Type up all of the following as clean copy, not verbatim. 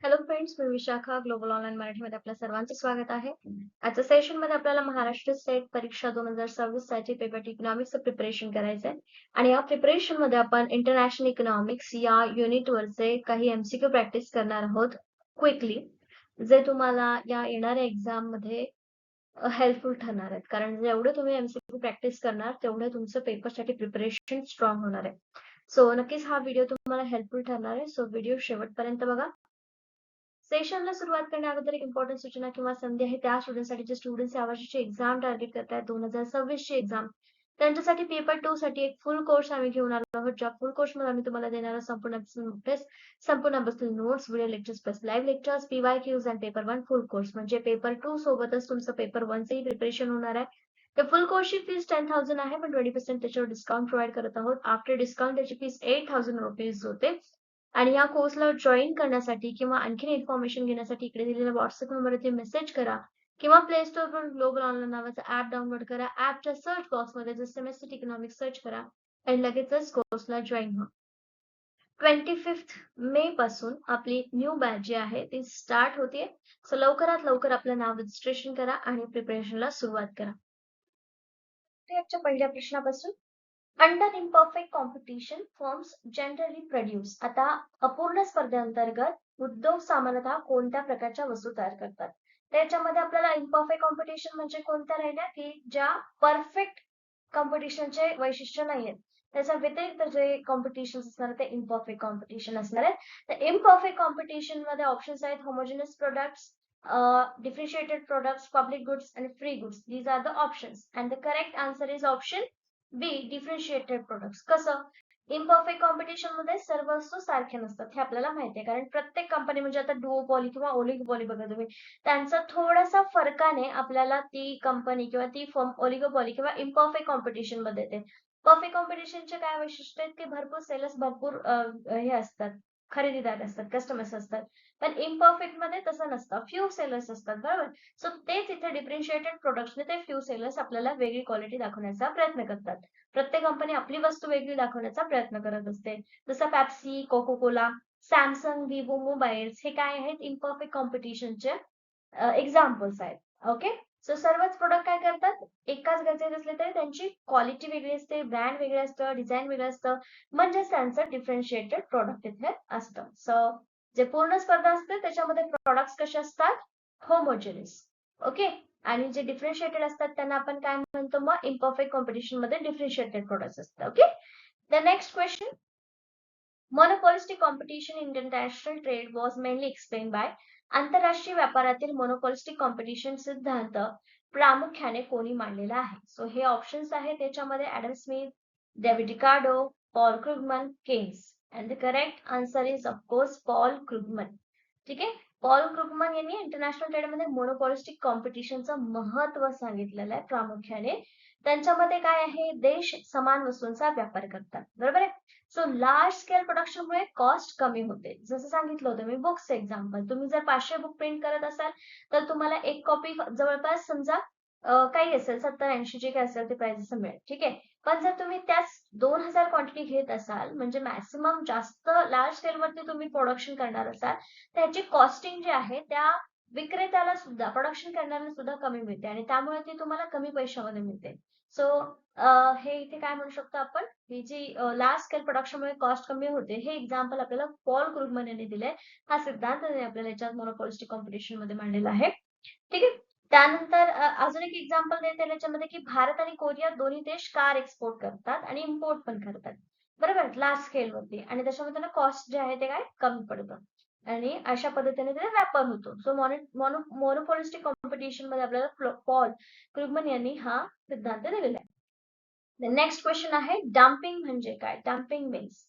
Hello friends, मी Vishakha global online मराठीमध्ये आपल्या सर्वांचं स्वागत आहे. आजच्या सेशनमध्ये आपल्याला महाराष्ट्र स्टेट परीक्षा 2026 साठी पेपर इकॉनॉमिक्सचं प्रिपरेशन करायचं आहे आणि या प्रिपरेशनमध्ये आपण इंटरनॅशनल इकॉनॉमिक्स या युनिटवरचे काही एमसीक्यू प्रॅक्टिस करणार आहोत क्विकली, जे तुम्हाला या येणाऱ्या एक्झाममध्ये हेल्पफुल ठरणार आहेत. कारण जेवढे तुम्ही एमसीक्यू प्रॅक्टिस करणार, तेवढे तुमचं पेपरसाठी प्रिपरेशन स्ट्रॉंग होणार आहे. सो नक्कीच हा व्हिडिओ तुम्हाला हेल्पफुल ठरणार आहे. सो व्हिडिओ शेवटपर्यंत बघा. सेशनला सुरुवात करण्याअगोदर एक इम्पॉर्टंट सूचना किंवा संधी आहे त्या स्टुडंटसाठी जे स्टुडंट्स यावर्षीची एक्झाम टार्गेट करतायत 2026 ची एक्झाम, त्यांच्यासाठी पेपर 2 साठी एक फुल कोर्स आम्ही घेऊन आलो आहोत. ज्या फुल कोर्समध्ये आम्ही तुम्हाला देणार आहोत संपूर्ण टेस्ट, संपूर्ण अभ्यासक्रम notes, video lectures plus live lectures, PYQs आणि पेपर 1 फुल कोर्स. म्हणजे पेपर 2 सोबतच तुमचं पेपर 1 चंही प्रिपरेशन होणार आहे. तर फुल कोर्सची फीस 10,000 आहे, पण 20% त्याच्यावर डिस्काउंट प्रोव्हाइड करत आहोत. आफ्टर डिस्काउंट त्याची फीस 8,000 रुपीज होते. आणि या कोर्सला जॉईन करण्यासाठी किंवा आणखीन इन्फॉर्मेशन घेण्यासाठी इकडे दिलेल्या व्हॉट्सअप नंबरवरती मेसेज करा किंवा प्ले स्टोअरवरून ग्लोबल ऑनलाईन नावाचा ऍप डाउनलोड करा. ऍपच्या सर्च बॉक्समध्ये जर सेमेस्टर इकॉनॉमिक्स सर्च करा आणि लगेचच कोर्सला जॉईन व्हा. 25 मे पासून आपली न्यू बॅच जी आहे ती स्टार्ट होते. सो लवकरात लवकर आपलं नाव रजिस्ट्रेशन करा आणि प्रिपरेशनला सुरुवात करा. आजच्या पहिल्या प्रश्नापासून under imperfect competition firms generally produce. आता अपूर्ण स्पर्धेअंतर्गत उद्योग सामान्यतः कोणत्या प्रकारच्या वस्तू तयार करतात? त्याच्यामध्ये आपल्याला इम्परफेक्ट कॉम्पिटिशन म्हणजे कोणत्या राहिल्या की ज्या परफेक्ट कॉम्पिटिशनचे वैशिष्ट्य नाहीयेत. त्याच्या व्यतिरिक्त जे कॉम्पिटिशन असणार ते इम्परफेक्ट कॉम्पिटिशन असणार आहे. तर इम्परफेक्ट कॉम्पिटिशन मध्ये ऑप्शन्स आहेत homogeneous products, differentiated products, public goods and free goods. These are the options and the correct answer is option B, differentiated products. कसं? इम्परफेक्ट कॉम्पिटिशन मध्ये सर्व वस्तू सारख्या नसतात हे आपल्याला माहिती आहे, कारण प्रत्येक कंपनी म्हणजे आता डुओपॉली किंवा ओलिगोपॉली बघा तुम्ही, त्यांचा थोडासा फरकाने आपल्याला ती कंपनी किंवा ती फर्म ओलिगोपॉली किंवा इम्परफेक्ट कॉम्पिटिशन मध्ये येते. परफेक्ट कॉम्पिटिशनचे काय वैशिष्ट्य आहेत की भरपूर सेलर्स, भरपूर हे असतात, खरेदीदार असतात, कस्टमर्स असतात. पण इम्परफेक्ट मध्ये तसं नसतं, फ्यू सेलर्स असतात, बरोबर. सो तेच इथे डिफरन्शिएटेड प्रोडक्ट्सने ते फ्यू सेलर्स आपल्याला वेगळी क्वालिटी दाखवण्याचा प्रयत्न करतात. प्रत्येक कंपनी आपली वस्तू वेगळी दाखवण्याचा प्रयत्न करत असते. जसं Pepsi, Coca, Samsung, Vivo mobiles हे काय आहेत? इम्परफेक्ट कॉम्पिटिशनचे एक्झाम्पल्स आहेत. ओके. सो सर्वच प्रोडक्ट काय करतात? एकाच गरजेचे असले तरी त्यांची क्वालिटी वेगळी असते, ब्रँड वेगळं असतं, डिझाईन वेगळं असतं, म्हणजे त्यांचं डिफरन्शिएटेड प्रोडक्ट इथे असतं. सो जे पूर्ण स्पर्धा असते त्याच्यामध्ये प्रोडक्ट्स कसे असतात? होमोजेनियस. ओके. आणि जे डिफरन्शिएटेड असतात त्यांना आपण काय म्हणतो? मग इम्परफेक्ट कॉम्पिटिशन मध्ये डिफरन्शिएटेड प्रोडक्ट्स असतात. Okay. The next question. Monopolistic competition in international trade was mainly explain by. आंतरराष्ट्रीय व्यापारातील मोनोपॉलिस्टिक कॉम्पिटिशन सिद्धांत प्रामुख्याने कोणी मांडलेला आहे? सो हे ऑप्शन्स आहेत त्याच्यामध्ये Adam Smith, David Ricardo, Paul Krugman, Keynes. And the correct answer is of course Paul Krugman. ठीक आहे. पॉल क्रुगमन यांनी इंटरनॅशनल ट्रेडमध्ये मोनोपॉलिस्टिक कॉम्पिटिशनचं महत्व सांगितलेलं आहे प्रामुख्याने. त्यांच्यामध्ये काय आहे? देश समान वस्तूंचा व्यापार करतात, बरोबर आहे. सो लार्ज स्केल प्रोडक्शनमुळे कॉस्ट कमी होते. जसं सांगितलं होतं मी बुक्स एक्झाम्पल, तुम्ही जर 500 बुक प्रिंट करत असाल तर तुम्हाला एक कॉपी जवळपास समजा काही असेल 70-80 जे काही असेल ते प्राइस असं मिळेल. ठीक आहे. पण जर तुम्ही त्याच 2000 क्वांटिटी घेत असाल, म्हणजे मॅक्सिमम जास्त लार्ज स्केलवरती तुम्ही प्रोडक्शन करणार असाल, त्याची कॉस्टिंग जी आहे त्या विक्रेत्याला सुद्धा, प्रोडक्शन करणाऱ्याला सुद्धा कमी मिळते आणि त्यामुळे ती तुम्हाला कमी पैशामध्ये मिळते. सो हे इथे काय म्हणू शकतो आपण? ही जी लार्ज स्केल प्रोडक्शनमुळे कॉस्ट कमी होते, हे एक्झाम्पल आपल्याला पॉल क्रुगमन यांनी दिलंय. हा सिद्धांत त्यांनी आपल्याला याच्यात मोनोपॉलिस्टिक कॉम्पिटिशन मध्ये मांडलेला आहे. ठीक आहे. त्यानंतर अजून एक एक्झाम्पल देते याच्यामध्ये की भारत आणि कोरिया दोन्ही देश कार एक्सपोर्ट करतात आणि इम्पोर्ट पण करतात, बरोबर, लार्ज स्केल वरती, आणि त्याच्यामध्ये त्यांना कॉस्ट जे आहे ते काय कमी पडतं आणि अशा पद्धतीने त्याचा व्यापार होतो. सो मोनोपॉलिस्टिक कॉम्पिटिशन मध्ये आपल्याला पॉल क्रुगमन यांनी हा सिद्धांत दिलेला आहे. नेक्स्ट क्वेश्चन आहे डम्पिंग म्हणजे काय? Dumping means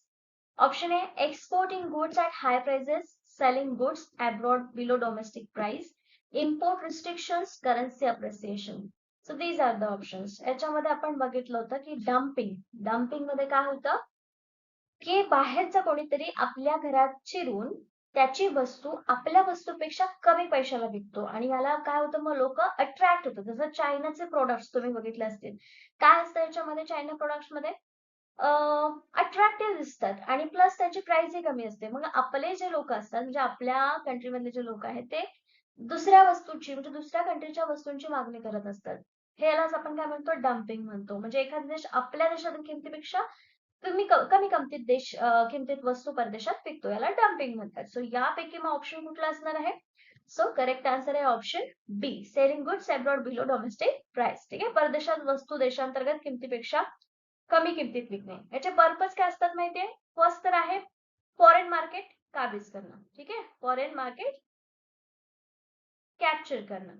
option A exporting goods at high prices, selling goods abroad below domestic price, import restrictions, currency appreciation. So these are the options. याच्यामध्ये आपण बघितलं होतं की डम्पिंग मध्ये काय होतं की बाहेरचं कोणीतरी आपल्या घरात शिरून त्याची वस्तू आपल्या वस्तूपेक्षा कमी पैशाला विकतो आणि याला काय होतं? मग लोक अट्रॅक्ट होतात. जसं चायनाचे प्रोडक्ट्स तुम्ही बघितले असतील. काय असतं याच्यामध्ये चायना प्रोडक्ट्स मध्ये? अट्रॅक्टिव्ह दिसतात आणि प्लस त्याची प्राइसही कमी असते. मग आपले जे लोक असतात म्हणजे आपल्या कंट्रीमधले जे लोक आहेत ते दुसऱ्या वस्तूची म्हणजे दुसऱ्या कंट्रीच्या वस्तूंची मागणी करत असतात. ह्यालाच आपण काय म्हणतो डम्पिंग म्हणतो. म्हणजे एखादा देश आपल्या देशातील किमतीपेक्षा कमी किमतीत वस्तू परदेशात विकतो, याला डम्पिंग म्हणतात. सो यापैकी मग ऑप्शन कुठला असणार आहे? सो करेक्ट आन्सर आहे option B, selling goods abroad below domestic price. ठीक आहे, परदेशात वस्तू देशांतर्गत किमतीपेक्षा कमी किमतीत विकणे. याचे पर्पज काय असतात माहितीये? फर्स्ट तर आहे फॉरेन मार्केट काबीज करणं. ठीक आहे, फॉरेन मार्केट कॅप्चर करणं.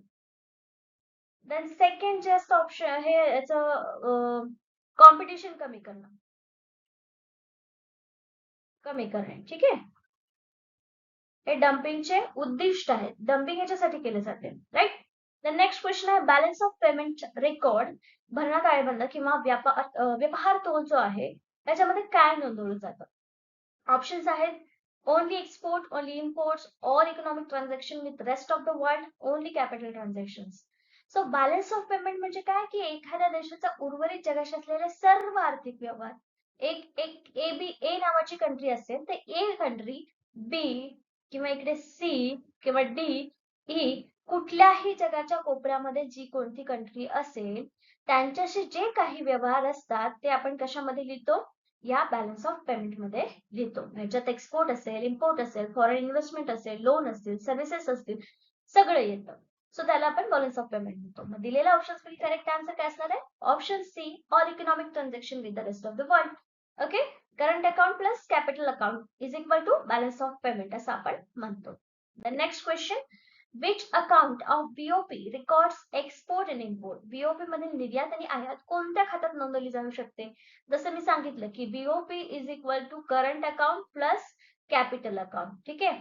देन सेकंड जे असतं ऑप्शन आहे याचं कॉम्पिटिशन कमी करणं, कमी करणे. ठीक आहे, हे डम्पिंगचे उद्दिष्ट आहेत. डम्पिंग याच्यासाठी केले जाते, राईट. द नेक्स्ट क्वेश्चन आहे बॅलन्स ऑफ पेमेंट रेकॉर्ड, भरणा ताळेबंद किंवा व्यवहार तोल जो आहे त्याच्यामध्ये काय नोंदवलं जातं? ऑप्शन्स आहेत only export, only imports, all economic transaction with rest of the world, only capital transactions. So balance of payment म्हणजे काय की एखाद्या देशाचा उर्वरित जगाशी असलेले सर्व आर्थिक व्यवहार, एक एक ए नावाची कंट्री असेल तर ए कंट्री बी किंवा इकडे सी किंवा डी ई कुठल्याही जगाच्या कोपऱ्यामध्ये जी कोणती कंट्री असेल त्यांच्याशी जे काही व्यवहार असतात ते आपण कशामध्ये लिहितो? या बॅलन्स ऑफ पेमेंट मध्ये लिहितो. ह्याच्यात एक्सपोर्ट असेल, इम्पोर्ट असेल, फॉरेन इन्व्हेस्टमेंट असेल, लोन असतील, सर्व्हिसेस असतील, सगळं येतं. सो त्याला आपण बॅलन्स ऑफ पेमेंट म्हणतो. मग दिलेल्या ऑप्शन्स पैकी करेक्ट आन्सर काय असणार आहे? Option C, all economic transaction with the rest of the world. Okay, current account plus capital account is equal to balance of payment असं आपण म्हणतो. The next question, which account of BOP records export and import? BOP मधील निर्यात आणि आयात कोणत्या खात्यात नोंदवली जाऊ शकते? जसं मी सांगितलं की BOP is equal to current account plus capital account. ठीक आहे,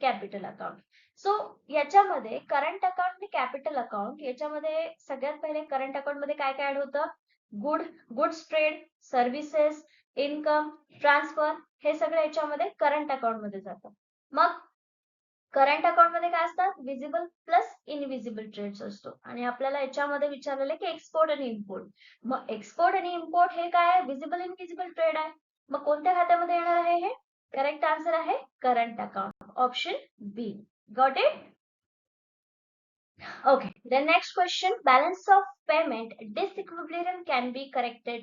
कॅपिटल अकाउंट. सो याच्यामध्ये करंट अकाउंट आणि कॅपिटल अकाउंट याच्यामध्ये सगळ्यात पहिले करंट अकाउंट मध्ये काय काय ऍड होतं? Goods trade, services, income, transfer, हे सगळं याच्यामध्ये करंट अकाउंट मध्ये जातं. मग करंट अकाउंट मध्ये काय असतात? विजिबल प्लस इनविजिबल ट्रेड्स असतो. आणि आपल्याला याच्यामध्ये विचारलेलं की एक्सपोर्ट आणि इम्पोर्ट. मग एक्सपोर्ट आणि इम्पोर्ट हे काय आहे? विजिबल इनविजिबल ट्रेड आहे. मग कोणत्या खात्यामध्ये येणार आहे हे? करेक्ट आन्सर आहे current account, option B. Got it? Okay, the next question, balance of payment disequilibrium can be corrected.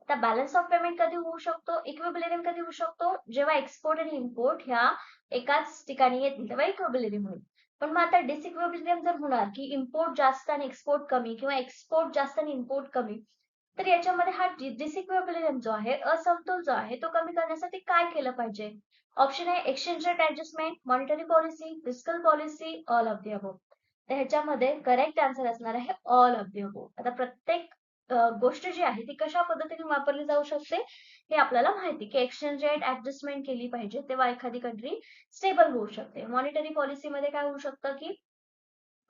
आता बॅलन्स ऑफ पेमेंट कधी होऊ शकतो, इक्विबिलियम कधी होऊ शकतो? जेव्हा एक्सपोर्ट आणि इम्पोर्ट ह्या एकाच ठिकाणी येतील तेव्हा इक्विबिलियम होईल. पण मग आता डिसइक्विबिलियम जर होणार की इम्पोर्ट जास्त आणि एक्सपोर्ट कमी किंवा एक्सपोर्ट जास्त आणि इम्पोर्ट कमी, तर याच्यामध्ये हा डिसइक्विबिलियम जो आहे, असमतोल जो आहे तो कमी करण्यासाठी काय केलं पाहिजे? ऑप्शन आहे exchange rate adjustment, monetary policy, fiscal policy, all of the above. तर ह्याच्यामध्ये करेक्ट आन्सर असणार आहे ऑल ऑफ दी अबोव. आता प्रत्येक गोष्ट जी आहे ती कशा पद्धतीने वापरली जाऊ शकते हे आपल्याला माहिती की एक्सचेंज रेट ऍडजस्टमेंट केली पाहिजे तेव्हा एखादी कंट्री स्टेबल होऊ शकते. मॉनिटरी पॉलिसीमध्ये काय होऊ शकतं की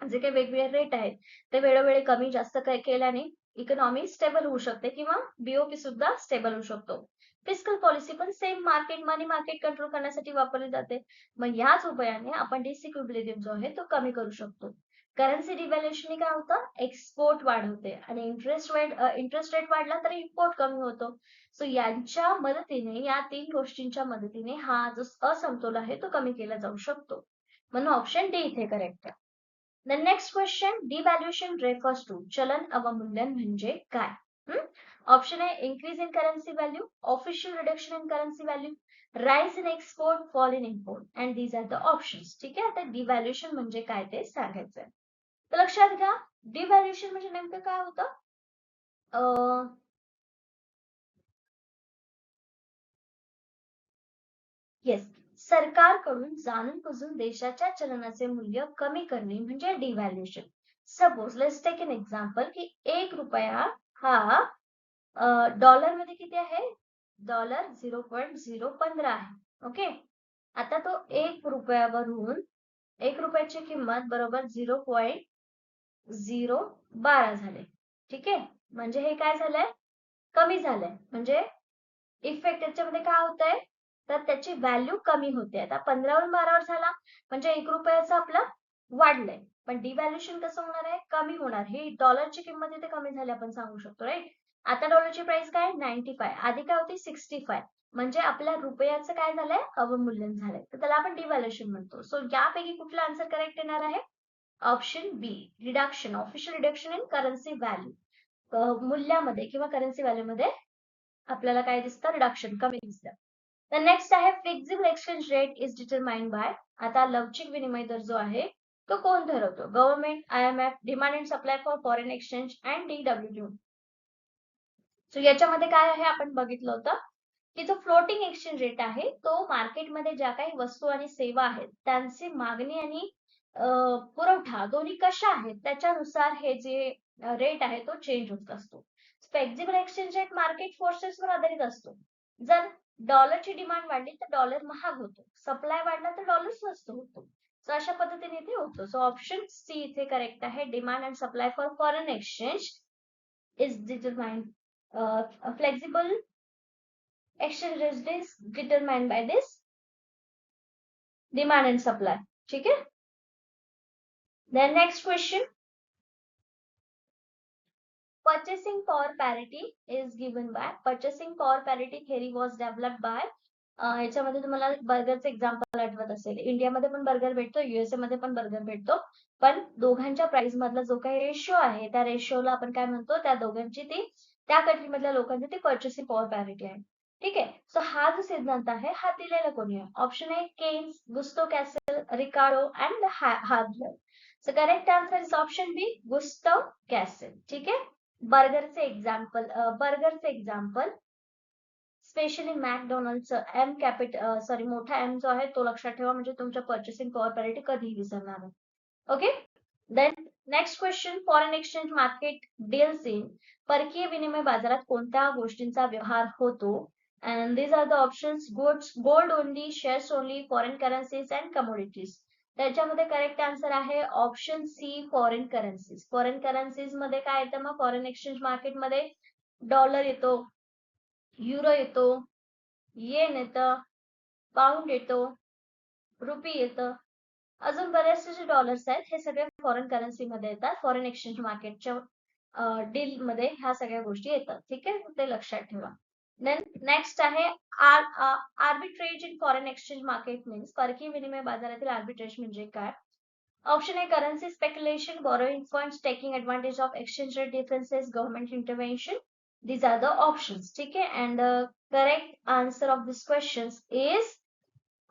जे काही वेगवेगळे रेट आहेत ते वेळोवेळी कमी जास्त केल्याने इकॉनॉमी स्टेबल होऊ शकते किंवा बीओपी सुद्धा स्टेबल होऊ शकतो. फिस्कल पॉलिसी पण सेम मनी मार्केट कंट्रोल करण्यासाठी वापरली जाते. मग याच उपायाने आपण डिसइक्विलिब्रियम जो आहे तो कमी करू शकतो. करन्सी डिव्हॅल्युएशनने काय होतं? एक्सपोर्ट वाढवते आणि इंटरेस्ट रेट वाढला तर इम्पोर्ट कमी होतो. सो यांच्या मदतीने, या तीन गोष्टींच्या मदतीने हा जो असमतोल आहे तो कमी केला जाऊ शकतो. म्हणून ऑप्शन डी इथे करेक्ट आहे. The next question, devaluation refers to, चलन अवमूल्यन म्हणजे काय? ऑप्शन आहे increase in currency value, official reduction in currency value, rise in export, fall in import, and these are the options. ठीक आहे, आता डिव्हॅल्युएशन म्हणजे काय ते सांगायचंय. तर लक्षात घ्या, डिव्हॅल्युएशन म्हणजे नेमकं काय होतं? येस, सरकारकडून जाणून बुजून देशाच्या चलनाचे मूल्य कमी करणे म्हणजे devaluation. Suppose let's take an example की 1 रुपया हा डॉलर मध्ये किती आहे? डॉलर 0.015 आहे. ओके, आता तो 1 रुपयावरून 1 रुपयाची किंमत बरोबर 0.012 झाले. ठीक आहे, म्हणजे हे काय झालंय? कमी झालंय. म्हणजे इफेक्ट याच्यामध्ये काय होतंय? तर त्याची व्हॅल्यू कमी होते. आता 15 वरून 12 वर झाला म्हणजे 1 रुपयाचं आपलं वाढलंय. पण डिव्हॅल्युएशन कसं होणार आहे? कमी होणार. ही डॉलरची किंमत इथे कमी झाली आपण सांगू शकतो, राईट? आता डॉलरची प्राइस काय 95, आधी काय होती 65, म्हणजे आपल्या रुपयाचं काय झालंय अवमूल्यन झालंय, तर त्याला आपण डिव्हॅल्युएशन म्हणतो. सो यापैकी कुठला आन्सर करेक्ट येणार आहे? Option B, reduction, official reduction in currency value. मूल्यामध्ये किंवा करन्सी व्हॅल्यू मध्ये आपल्याला काय दिसतं? रिडक्शन, कमी दिसतं. तर नेक्स्ट आहे flexible exchange rate is determined by. आता लवचिक विनिमय दर जो आहे तो कोण ठरवतो? Government, IMF, demand and supply for foreign exchange and DWTO. So याच्यामध्ये काय आहे आपण बघितलं होतं की जो फ्लोटिंग एक्सचेंज रेट आहे तो मार्केटमध्ये ज्या काही वस्तू आणि सेवा आहेत त्यांची मागणी आणि पुरवठा दोन्ही कशा आहेत त्याच्यानुसार हे जे रेट आहे तो चेंज होत असतो. फ्लेक्सिबल एक्सचेंज रेट मार्केट फोर्सेसवर आधारित असतो. जर डॉलरची डिमांड वाढली तर डॉलर महाग होतो, सप्लाय वाढला तर डॉलर स्वस्त होतो. सो अशा पद्धतीने इथे होतो. सो ऑप्शन सी इथे करेक्ट आहे. Demand and supply for foreign exchange is determined, flexible exchange rate is determined by this demand and supply. ठीक है. Then next question, purchasing power parity is given by. Purchasing power parity theory was developed by. याच्यामध्ये तुम्हाला बर्गरचं example आठवत असेल. इंडियामध्ये पण burger भेटतो, USA मध्ये पण बर्गर भेटतो, पण दोघांच्या प्राइस मधला जो काही रेशो आहे त्या रेशोला आपण काय म्हणतो? त्या दोघांची ती त्या कंट्री मधल्या लोकांची ती पर्चेसिंग पॉवर पॅरिटी आहे. ठीक आहे. सो हा जो सिद्धांत आहे हा दिलेला कोणी आहे? Option A Keynes, Gustav Cassel, Ricardo and हार्डलर. So correct answer is option B, Gustav Cassel. ठीक आहे. बर्गरचे एक्झाम्पल स्पेशली मॅकडोनल्डचं एम सॉरी मोठा एम जो आहे तो लक्षात ठेवा, म्हणजे तुमच्या पर्चेसिंग पॉवर पॅरिटी कधीही विसरणार नाही. Okay. Then next question, foreign exchange market deals in. परकीय विनिमय बाजारात कोणत्या गोष्टींचा व्यवहार होतो? And these are the options, goods, gold only, shares only, foreign currencies and commodities. त्याच्यामध्ये करेक्ट आन्सर आहे option C, foreign currencies. Foreign currencies मध्ये काय येतं? मग फॉरेन एक्सचेंज मार्केटमध्ये डॉलर येतो, युरो येतो, येन येतं, पाऊंड येतो, रुपी येतं, अजून बरेचसे जे डॉलर्स आहेत हे सगळे फॉरेन करन्सी मध्ये येतात. फॉरेन एक्सचेंज मार्केटच्या डील मध्ये ह्या सगळ्या गोष्टी येतात. ठीक आहे, ते लक्षात ठेवा. देन नेक्स्ट आहे arbitrage in foreign exchange market means. परकीय विनिमय बाजारातील आर्बिट्रेज म्हणजे काय? Option A currency speculation, borrowing funds, taking advantage of exchange rate differences, government intervention. These are the options. ठीक आहे. And correct answer of this question is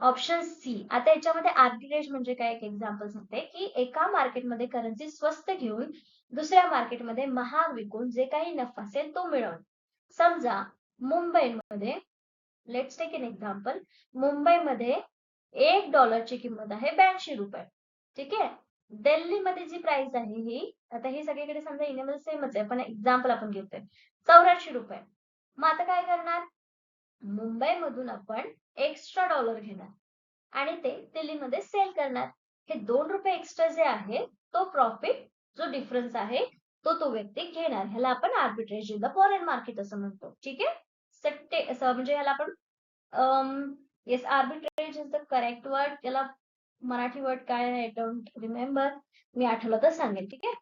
option C. आता याच्यामध्ये arbitrage म्हणजे काय? एक एक्झाम्पल सांगते की एका मार्केटमध्ये करन्सी स्वस्त घेऊन दुसऱ्या मार्केटमध्ये महाग विकून जे काही नफा असेल तो मिळवणं. समजा मुंबईमध्ये, लेट्स टेक एन एक्झाम्पल, मुंबईमध्ये $1 किंमत आहे 82 रुपये. ठीक आहे. दिल्लीमध्ये जी प्राइस आहे ही, आता ही सगळीकडे समजा इंडियामध्ये सेमच आहे पण एक्झाम्पल आपण घेतोय, 84 रुपये. मग आता काय करणार? मुंबईमधून आपण एक्स्ट्रा डॉलर घेणार आणि ते दिल्लीमध्ये सेल करणार. हे 2 रुपये एक्स्ट्रा जे आहे तो प्रॉफिट, जो डिफरन्स आहे तो व्यक्ती घेणार. ह्याला आपण arbitrage in the foreign market असं म्हणतो. ठीक आहे. सट्टे असं म्हणजे ह्याला आपण yes, arbitrage is the correct word. त्याला मराठी वर्ड काय आहे? I don't remember. मी आठवलं तर सांगेल. ठीक आहे.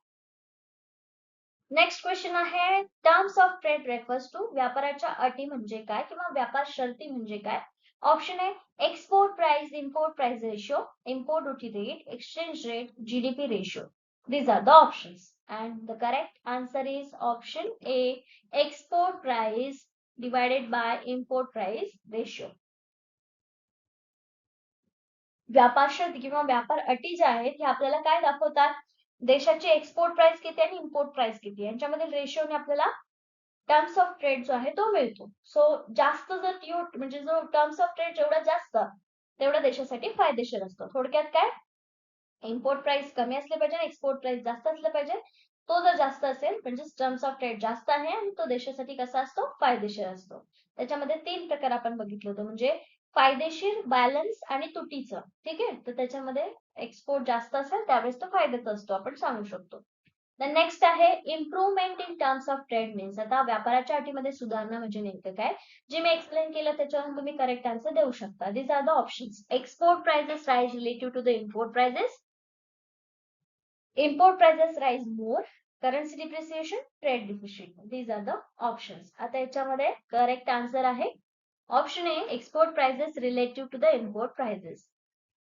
नेक्स्ट क्वेश्चन आहे, terms of trade refers to. व्यापाराच्या अटी म्हणजे काय किंवा व्यापार शर्ती म्हणजे काय? Option A export price, import price ratio, import duty rate, exchange rate, GDP ratio. These are the options and the correct answer is option A, export price divided by import price ratio. व्यापार शर्ती किंवा व्यापार अटी ज्या आहेत हे आपल्याला काय दाखवतात? देशाची एक्सपोर्ट प्राइस किती आणि इम्पोर्ट प्राइस किती यांच्यामधील रेशिओने आपल्याला टर्म्स ऑफ ट्रेड जो आहे तो मिळतो. सो जास्त जर म्हणजे जो टर्म्स ऑफ ट्रेड जेवढा जास्त तेवढा देशासाठी फायदेशीर असतो. थोडक्यात काय? इम्पोर्ट प्राइस कमी असले पाहिजे, एक्सपोर्ट प्राइस जास्त असले पाहिजे. तो जर जास्त असेल म्हणजे टर्म्स ऑफ ट्रेड जास्त आहे आणि तो देशासाठी कसा असतो? फायदेशीर असतो. त्याच्यामध्ये 3 प्रकार आपण बघितले होते, म्हणजे फायदेशीर, बॅलन्स आणि तुटीचं. ठीक आहे. तर त्याच्यामध्ये एक्सपोर्ट जास्त असेल त्यावेळेस तो फायद्याचा असतो आपण सांगू शकतो. नेक्स्ट आहे improvement in terms of trade means. आता व्यापाराच्या अटीमध्ये सुधारणा म्हणजे नेमकं काय? जे मी एक्सप्लेन केलं त्याच्यावरून तुम्ही करेक्ट आन्सर देऊ शकता. These are the options. Export prices rise relative to the import prices. Import prices rise more. Currency depreciation, trade deficit. These are the options. आता याच्यामध्ये करेक्ट आन्सर आहे option A, export prices relative to the import prices.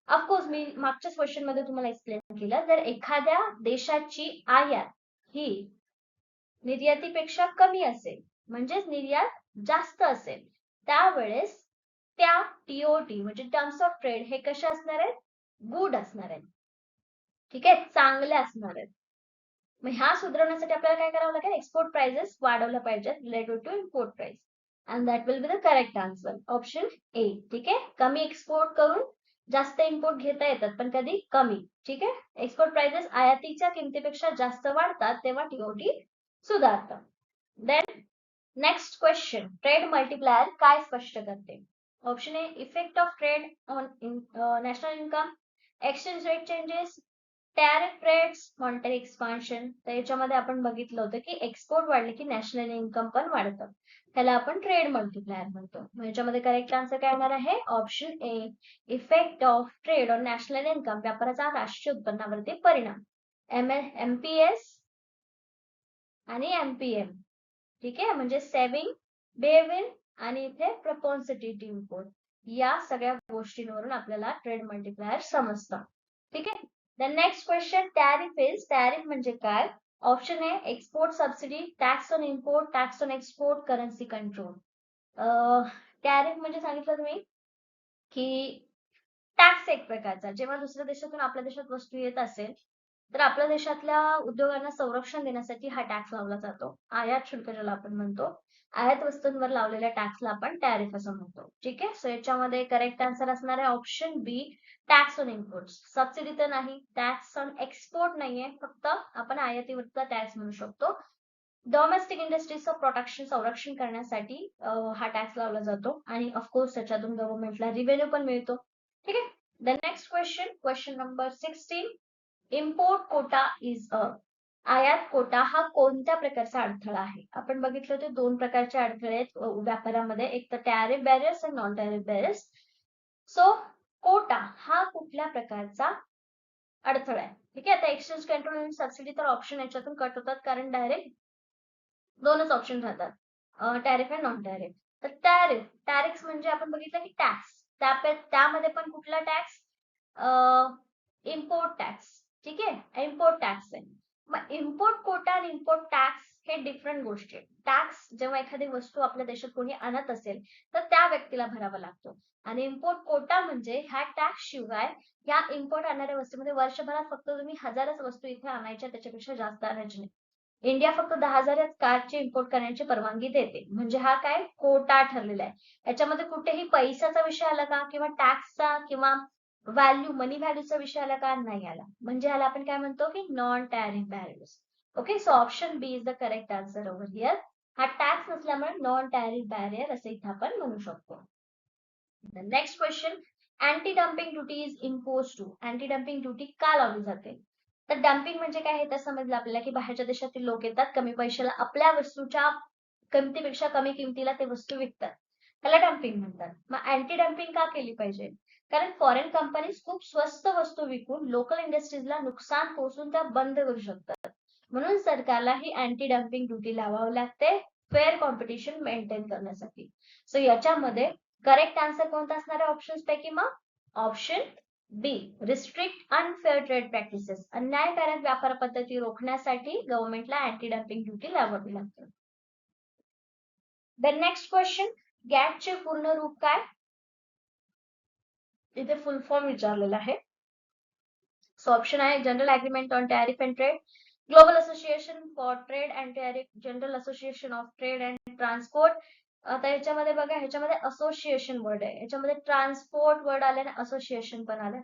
Of course मी मागच्याच question मध्ये तुम्हाला explain केलं, जर एखाद्या देशाची आयात ही निर्यातीपेक्षा कमी असेल, म्हणजेच निर्यात जास्त असेल, त्यावेळेस त्या टीओटी म्हणजे टर्म्स ऑफ ट्रेड हे कसे असणार आहेत? गुड असणार आहेत. ठीक आहे, चांगले असणार आहेत. मग ह्या सुधारण्यासाठी आपल्याला काय करावं लागेल? एक्सपोर्ट प्राइसेस वाढवल्या पाहिजेत related to import price. And that will be the correct answer, option A. ठीक आहे, कमी एक्सपोर्ट करून जास्त इम्पोर्ट घेता येतात, पण कधी कमी. ठीक आहे, एक्सपोर्ट प्राइसेस आयातीच्या किमतीपेक्षा जास्त वाढतात तेव्हा टीओटी सुधारतं. Then next question, trade multiplier काय स्पष्ट करते? Option A, effect of trade on national income, exchange rate changes, tariff rates, monetary expansion. तर याच्यामध्ये आपण बघितलं होतं की एक्सपोर्ट वाढले की नॅशनल इन्कम पण वाढतं, त्याला आपण ट्रेड मल्टीप्लायर म्हणतो. याच्यामध्ये करेक्ट आन्सर काय येणार आहे? Option A, effect of trade on national income, व्यापाराचा राष्ट्रीय उत्पन्नावरती परिणाम. एमपीएस आणि एमपीएम. ठीक आहे, म्हणजे सेव्हिंग, बेविन आणि इथे प्रपोन्सिटिव्ह इम्पोर्ट, या सगळ्या गोष्टींवरून आपल्याला ट्रेड मल्टीप्लायर समजतं. ठीक आहे. The next question, tariff is, tariff म्हणजे काय? Option A, export subsidy, tax on import, tax on export, currency control. Tariff म्हणजे सांगितलं तुम्ही की टॅक्स एक प्रकारचा, जेव्हा दुसऱ्या देशातून आपल्या देशात वस्तू येत असेल तर आपल्या देशातल्या उद्योगांना संरक्षण देण्यासाठी हा टॅक्स लावला जातो. आयात शुल्क ज्याला आपण म्हणतो, आयात वस्तूंवर लावलेल्या टॅक्सला आपण टॅरिफ असं म्हणतो. ठीक आहे, सो याच्यामध्ये करेक्ट आन्सर असणार आहे option B, tax on import. Subsidy तर नाही, टॅक्स ऑन एक्सपोर्ट नाहीये, फक्त आपण आयातीवरचा टॅक्स म्हणू शकतो. डोमेस्टिक इंडस्ट्रीजचं प्रोटेक्शन, संरक्षण करण्यासाठी हा टॅक्स लावला जातो आणि ऑफकोर्स त्याच्यातून गव्हर्नमेंटला रिव्हेन्यू पण मिळतो. ठीक आहे. The next question, question number 16, import quota is a, आयात कोटा हा कोणत्या प्रकारचा अडथळा आहे? आपण बघितलं होते दोन प्रकारचे अडथळे आहेत व्यापारामध्ये, एक तर टॅरिफ बॅरियर्स आणि non tariff barriers. So quota हा कुठल्या प्रकारचा अडथळा आहे? ठीक आहे, आता एक्सचेंज कंट्रोल आणि सबसिडी तर ऑप्शन याच्यातून कट होतात, कारण डायरेक्ट दोनच ऑप्शन राहतात, टॅरिफ आणि नॉन टॅरिफ. तर टॅरिफ म्हणजे आपण बघितलं की टॅक्स, त्यामध्ये पण कुठला टॅक्स? Import tax. ठीक आहे, इम्पोर्ट टॅक्स आहे. मग इम्पोर्ट कोटा आणि इम्पोर्ट टॅक्स हे डिफरंट गोष्टी आहेत. टॅक्स जेव्हा एखादी वस्तू आपल्या देशात कोणी आणत असेल तर त्या व्यक्तीला भरावा लागतो, आणि इम्पोर्ट कोटा म्हणजे ह्या टॅक्स शिवाय या इम्पोर्ट आणणाऱ्या वस्तूमध्ये वर्षभरात फक्त तुम्ही 1000च वस्तू इथे आणायच्या, त्याच्यापेक्षा जास्त आणायची नाही. इंडिया फक्त 10,000 कारची इम्पोर्ट करण्याची परवानगी देते, म्हणजे हा काय कोटा ठरलेला आहे. याच्यामध्ये कुठेही पैशाचा विषय आला का, किंवा टॅक्सचा किंवा व्हॅल्यू, मनी व्हॅल्यूचा विषय आला का? नाही आला, म्हणजे ह्याला आपण काय म्हणतो की non tariff barriers. Okay, so option B is the correct answer over here. हा टॅक्स नसल्यामुळे नॉन टॅरिफ बॅरियर असं इथे आपण म्हणू शकतो. Next question, anti dumping duty is impose to, anti dumping duty का लावली जाते? तर डम्पिंग म्हणजे काय हे तर समजलं आपल्याला, की बाहेरच्या देशातील लोक येतात, कमी पैशाला आपल्या वस्तूच्या किमतीपेक्षा कमी किमतीला ते वस्तू विकतात, त्याला डम्पिंग म्हणतात. मग अँटी डम्पिंग का केली पाहिजे? कारण फॉरेन कंपनीज खूप स्वस्त वस्तू विकून लोकल इंडस्ट्रीजला नुकसान पोहोचून त्या बंद करू शकतात, म्हणून सरकारला ही अँटी डम्पिंग ड्युटी लावावी लागते फेअर कॉम्पिटिशन मेंटेन करण्यासाठी. सो याच्यामध्ये करेक्ट आन्सर कोणता असणार आहे ऑप्शन्स पैकी? मग ऑप्शन बी, रिस्ट्रिक्ट अनफेअर ट्रेड प्रॅक्टिसेस, अन्यायकारक व्यापार पद्धती रोखण्यासाठी गव्हर्नमेंटला अँटी डम्पिंग ड्युटी लावावी लागते. द नेक्स्ट क्वेश्चन, गॅटचे पूर्ण रूप काय? इथे फुल फॉर्म विचारलेला आहे. सो ऑप्शन आहे, general agreement on tariff and trade, global association for trade and tariff, general association of trade and transport. आता याच्यामध्ये बघा, ह्याच्यामध्ये असोसिएशन वर्ड आहे, याच्यामध्ये ट्रान्सपोर्ट वर्ड आले आणि असोसिएशन पण आलं.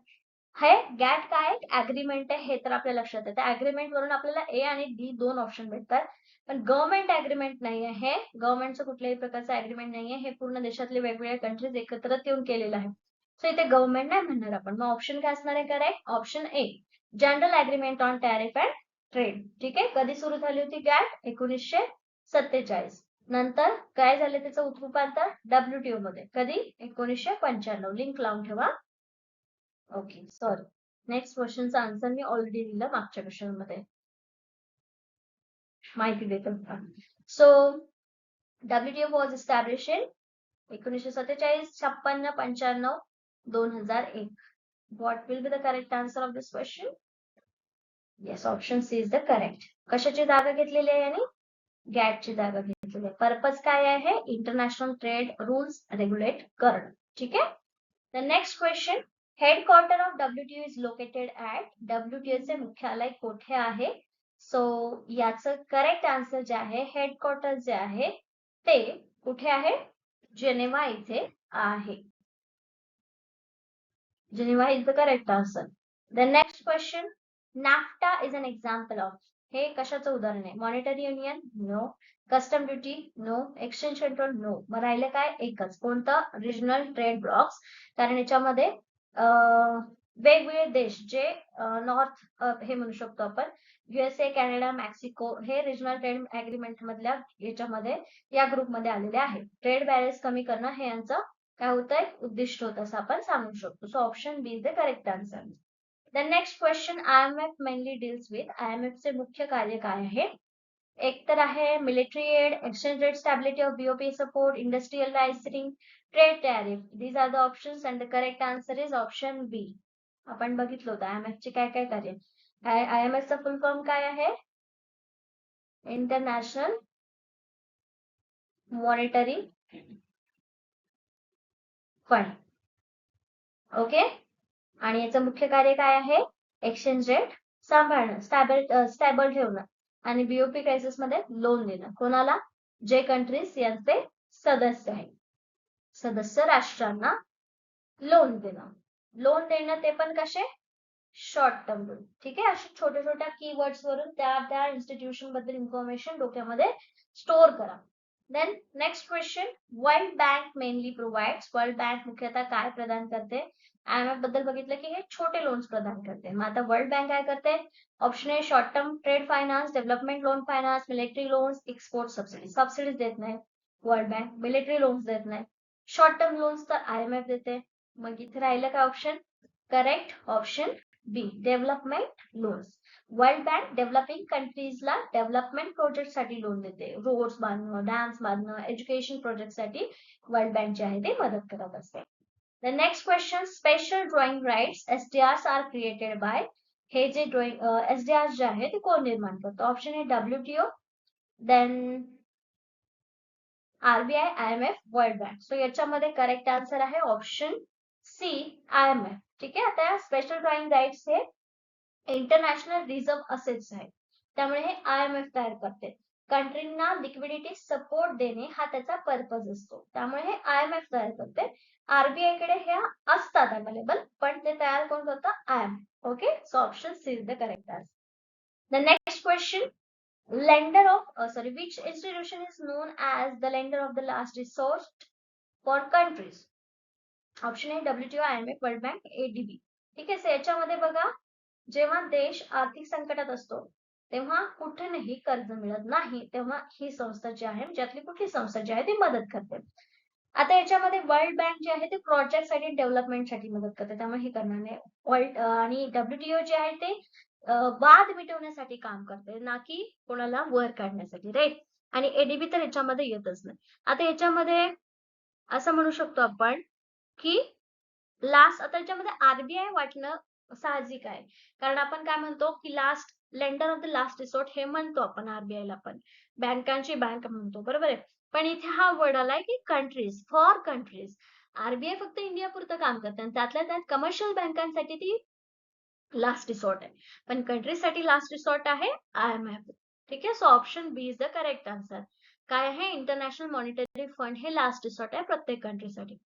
हे गॅट काय अग्रीमेंट आहे हे तर आपल्या लक्षात येतं. अग्रीमेंट वरून आपल्याला ए आणि डी दोन ऑप्शन भेटतात, पण गव्हर्नमेंट अग्रीमेंट नाहीये. हे गव्हर्नमेंटचं कुठल्याही प्रकारचं अग्रीमेंट नाहीये, हे पूर्ण देशातले वेगवेगळ्या कंट्रीज एकत्र येऊन केलेलं आहे. सो इथे गव्हर्नमेंट नाही म्हणणार आपण. मग ऑप्शन काय असणार आहे correct? Option A, general agreement on tariff and trade. ठीक आहे, कधी सुरू झाली होती गॅट? 1947. नंतर काय झाले त्याचं उत्रूपांतर? WTO मध्ये. कधी? 1995. लिंक लावून ठेवा. Okay, sorry. नेक्स्ट क्वेश्चनचा आन्सर मी ऑलरेडी दिलं मागच्या क्वेश्चन मध्ये. माहिती देतो. So WTO was establish in 1947, 56, 95, 2001. What will be the correct answer of this question? Yes, option C is the correct. कशाची जागा घेतलेली आहे यांनी? गॅटची जागा घेतलेली आहे. पर्पज काय आहे? इंटरनॅशनल ट्रेड रूल्स रेग्युलेट करणं. ठीक आहे. The next question, headquarter of WTO is located at. WTO चे मुख्यालय कोठे आहे? सो याचं करेक्ट आन्सर जे आहे, हेडक्वार्टर जे आहे ते कुठे आहे? जेनेवा इथे आहे. Geneva is the correct answer. The next question, NAFTA is an example of. हे कशाचं उदाहरण आहे? Monetary union? No. Custom duty? No. Exchange control? No. मग राहिलं काय? एकच. कोणतं? Regional trade blocs. कारण याच्यामध्ये वेगवेगळे देश जे नॉर्थ हे म्हणू शकतो आपण, USA, कॅनडा, मेक्सिको हे रिजनल ट्रेड अग्रीमेंट मधल्या याच्यामध्ये या ग्रुपमध्ये आलेले आहेत. ट्रेड बॅरियर्स कमी करणं हे यांचं काय होतंय? उद्दिष्ट होत असं आपण सांगू शकतो. So option B is the correct answer. The next question, IMF mainly deals with. IMF चे मुख्य कार्य काय आहे? एक तर आहे military aid, exchange rate stability of BOP support, industrial licensing, trade tariff. These are the options and the correct answer is option B. आपण बघितलं होतं IMF चे काय काय कार्य. IMF चा फुल फॉर्म काय आहे? International Monetary fund. ओके. आणि याचं मुख्य कार्य काय आहे? एक्सचेंज रेट सांभाळणं, स्टॅबल ठेवणं आणि BOP क्रायसिस मध्ये लोन देणं. कोणाला? जे कंट्रीज यांचे सदस्य आहेत, सदस्य राष्ट्रांना लोन देणं. लोन देणं ते पण कसे? Short term loan. ठीक आहे. अशा छोट्या छोट्या कीवर्ड्स वरून त्या इन्स्टिट्यूशन बद्दल इन्फॉर्मेशन डोक्यामध्ये स्टोअर करा. Then next question, World Bank mainly provides. World Bank मुख्यतः काय प्रदान करते? IMF बद्दल बघितलं की हे छोटे लोन्स प्रदान करते. मग आता वर्ल्ड बँक काय करते? Option A short term trade finance, development loan finance, military loans, export subsidy. Subsidies देत नाही वर्ल्ड बँक, मिलिटरी लोन्स देत नाही. शॉर्ट टर्म लोन्स तर IMF देते. मग इथे राहिलं काय option? Correct option B, development loans. World Bank developing कंट्रीजला डेव्हलपमेंट प्रोजेक्ट साठी लोन देते. रोड्स बांधणं, डॅम्स बांधणं, एज्युकेशन प्रोजेक्ट साठी वर्ल्ड बँक जे आहे ते मदत करत असते. The next question, special drawing rights SDRs are created by. हे जे ड्रॉइंग SDRs जे आहे ते कोण निर्माण करतो? Option A WTO, then RBI, IMF, World Bank. So याच्यामध्ये करेक्ट आन्सर आहे ऑप्शन सी, IMF. ठीक आहे. आता स्पेशल ड्रॉइंग राईट्स हे इंटरनॅशनल रिझर्व्ह असेट्स आहेत, त्यामुळे हे IMF तयार करते. कंट्रींना लिक्विडिटी सपोर्ट देणे हा त्याचा पर्पज असतो, त्यामुळे हे IMF तयार करते. RBI कडे हे असतात अवेलेबल, पण ते तयार कोण करतं? IMF. Okay. So option C is the correct answer. The next question, lender of which institution is known as the lender of the last resort for countries? Option A WTO, IMF, World bank, ADB. ठीक आहे. So याच्यामध्ये बघा, जेव्हा देश आर्थिक संकटात असतो तेव्हा कुठेही कर्ज मिळत नाही, तेव्हा ही संस्था जी आहे, ज्यातली कुठली संस्था जी आहे ती मदत करते. आता याच्यामध्ये वर्ल्ड बँक जे आहे ते प्रोजेक्ट साठी डेव्हलपमेंट साठी मदत करते, त्यामुळे हे करणार नाही. वर्ल्ड आणि WTO जे आहे ते वाद मिटवण्यासाठी काम करते, ना की कोणाला वर काढण्यासाठी. राईट. आणि ADB तर याच्यामध्ये येतच नाही. आता याच्यामध्ये असं म्हणू शकतो आपण की लास्ट, आता याच्यामध्ये RBI वाटणं साहजिक आहे, कारण आपण काय म्हणतो की last lender of the last resort हे म्हणतो आपण RBI ला, पण बँकांची बँक म्हणतो, बरोबर आहे. पण इथे हा वर्ड आलाय की कंट्रीज, फॉर कंट्रीज. RBI फक्त इंडिया पुरतं काम करते आणि त्यातल्या त्यात कमर्शियल बँकांसाठी ती लास्ट रिसॉर्ट आहे, पण कंट्रीजसाठी लास्ट रिसॉर्ट आहे IMF. ठीक आहे. So option B is the correct answer. काय आहे? इंटरनॅशनल मॉनिटरी फंड हे लास्ट रिसॉर्ट आहे प्रत्येक कंट्रीसाठी.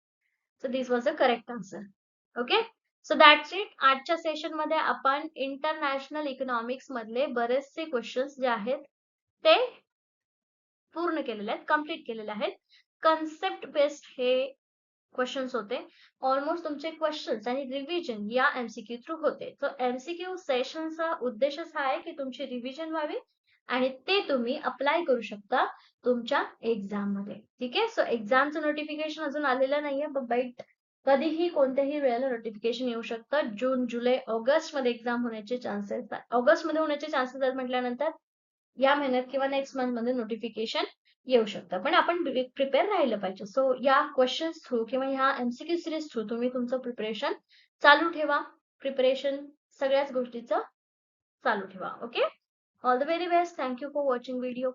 So this was the correct answer. Okay. So that's it. आजच्या सेशन मध्ये आपण इंटरनॅशनल इकॉनॉमिक्स मधले बरेचसे क्वेश्चन्स जे आहेत ते पूर्ण केलेले आहेत, कम्प्लीट केलेले आहेत. कन्सेप्ट बेस्ड हे क्वेश्चन्स होते. ऑलमोस्ट तुमचे क्वेश्चन्स आणि रिव्हिजन या MCQ थ्रू होते. सो MCQ सेशनचा उद्देशच हा आहे की तुमची रिव्हिजन व्हावी आणि ते तुम्ही अप्लाय करू शकता तुमच्या एक्झाम मध्ये. ठीक आहे. सो एक्झामचं नोटिफिकेशन अजून आलेलं नाहीये, बट कधीही कोणत्याही वेळेला नोटिफिकेशन येऊ शकतं. जून, जुलै, ऑगस्ट मध्ये एक्झाम होण्याचे चान्सेस, ऑगस्ट मध्ये होण्याचे चान्सेस आहेत म्हटल्यानंतर या महिन्यात किंवा नेक्स्ट मंथ मध्ये नोटिफिकेशन येऊ शकतं. पण आपण प्रिपेअर राहिलं पाहिजे. सो या क्वेश्चन्स थ्रू किंवा ह्या MCQ सिरीज थ्रू तुम्ही तुमचं प्रिपरेशन चालू ठेवा. प्रिपरेशन सगळ्याच गोष्टीचं चालू ठेवा. Okay. All the very best. Thank you for watching video.